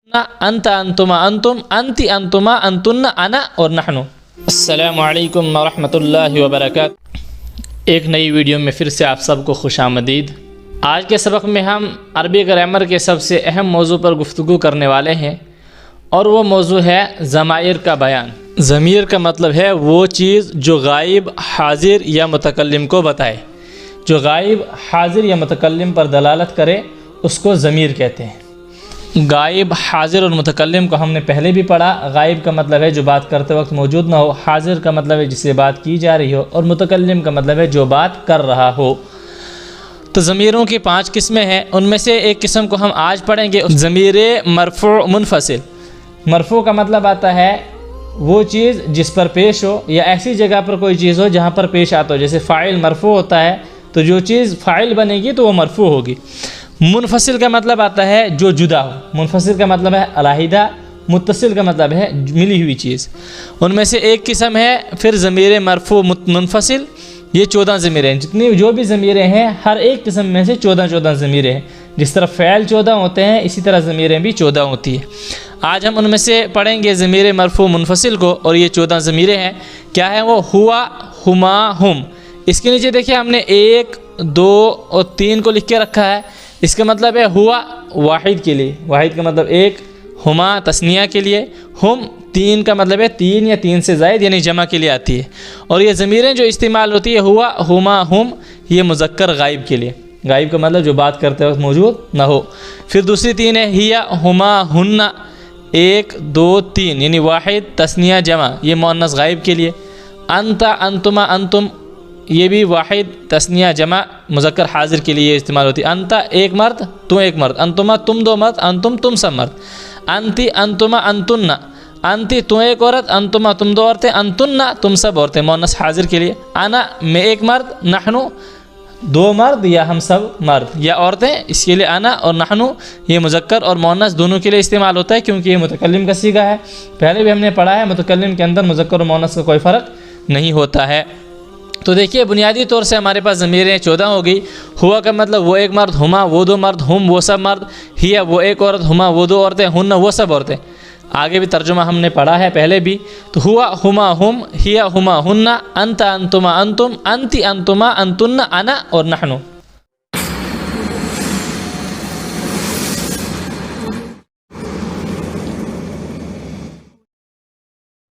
انت انتما انتم انتی انتما انتن انا اور نحنو۔ السلام علیکم ورحمۃ اللہ وبرکاتہ۔ ایک نئی ویڈیو میں پھر سے آپ سب کو خوش آمدید۔ آج کے سبق میں ہم عربی گرامر کے سب سے اہم موضوع پر گفتگو کرنے والے ہیں، اور وہ موضوع ہے ضمائر کا بیان۔ ضمیر کا مطلب ہے وہ چیز جو غائب، حاضر یا متکلم کو بتائے۔ جو غائب، حاضر یا متکلم پر دلالت کرے اس کو ضمیر کہتے ہیں۔ غائب، حاضر اور متکلم کو ہم نے پہلے بھی پڑھا۔ غائب کا مطلب ہے جو بات کرتے وقت موجود نہ ہو، حاضر کا مطلب ہے جس سے بات کی جا رہی ہو، اور متکلم کا مطلب ہے جو بات کر رہا ہو۔ تو ضمیروں کی 5 قسمیں ہیں، ان میں سے ایک قسم کو ہم آج پڑھیں گے، ضمیر مرفوع منفصل۔ مرفوع کا مطلب آتا ہے وہ چیز جس پر پیش ہو، یا ایسی جگہ پر کوئی چیز ہو جہاں پر پیش آتا ہو۔ جیسے فاعل مرفوع ہوتا ہے تو جو چیز فاعل بنے گی تو وہ مرفوع ہوگی۔ منفصل کا مطلب آتا ہے جو جدا ہو۔ منفصل کا مطلب ہے علیحدہ، متصل کا مطلب ہے ملی ہوئی چیز۔ ان میں سے ایک قسم ہے پھر ضمیر مرفوع منفصل۔ یہ 14 ضمیریں ہیں، جتنی جو بھی ضمیریں ہیں ہر ایک قسم میں سے 14 ضمیریں ہیں۔ جس طرح فعل 14 ہوتے ہیں اسی طرح ضمیریں بھی 14 ہوتی ہیں۔ آج ہم ان میں سے پڑھیں گے ضمیر مرفوع منفصل کو، اور یہ 14 ضمیریں ہیں۔ کیا ہے وہ؟ ہوا، ہما، ہم۔ اس کے نیچے دیکھیں ہم نے 1، 2 اور 3 کو لکھ کے رکھا ہے۔ اس کا مطلب ہے ہوا واحد کے لیے، واحد کا مطلب 1، ہما تثنیہ کے لیے، ہم 3 کا مطلب ہے 3 یا 3 سے زائد یعنی جمع کے لیے آتی ہے۔ اور یہ ضمیریں جو استعمال ہوتی ہے ہوا، ہما، ہم، یہ مذکر غائب کے لیے۔ غائب کا مطلب جو بات کرتے وقت موجود نہ ہو۔ پھر دوسری 3 ہے ہیا، ہما، ہن، 1، 2، 3 یعنی واحد تثنیہ جمع، یہ مؤنث غائب کے لیے۔ انت، انتما، انتم، یہ بھی واحد تثنیہ جمع مذکر حاضر کے لیے استعمال ہوتی ہے۔ انت ایک مرد، تو ایک مرد، انتما تم 2 مرد، انتم تم سب مرد۔ انتی، انتما، انتن، انتی تو ایک عورت، انتما تم 2 عورتیں، انتن تم سب عورتیں مؤنث حاضر کے لیے۔ انا میں ایک مرد، نحنو 2 مرد یا ہم سب مرد یا عورتیں، اس کے لیے انا اور نحنو یہ مذکر اور مؤنث دونوں کے لیے استعمال ہوتا ہے، کیونکہ یہ متکلم کا صیغہ ہے۔ پہلے بھی ہم نے پڑھا ہے متکلم کے اندر مذکر اور مؤنث کا کوئی فرق نہیں ہوتا ہے۔ تو دیکھیے بنیادی طور سے ہمارے پاس ضمیریں 14 ہو گئی۔ ہوا کا مطلب وہ ایک مرد، ہما وہ 2 مرد، ہم وہ سب مرد، ہیا وہ ایک عورت، ہما وہ 2 عورتیں، ہن وہ سب عورتیں۔ آگے بھی ترجمہ ہم نے پڑھا ہے پہلے بھی۔ تو ہوا، ہما، ہم، ہیا، ہما، ہن، انت، انتما، انتم، انتی، انتما، انتن، انا اور نحنو۔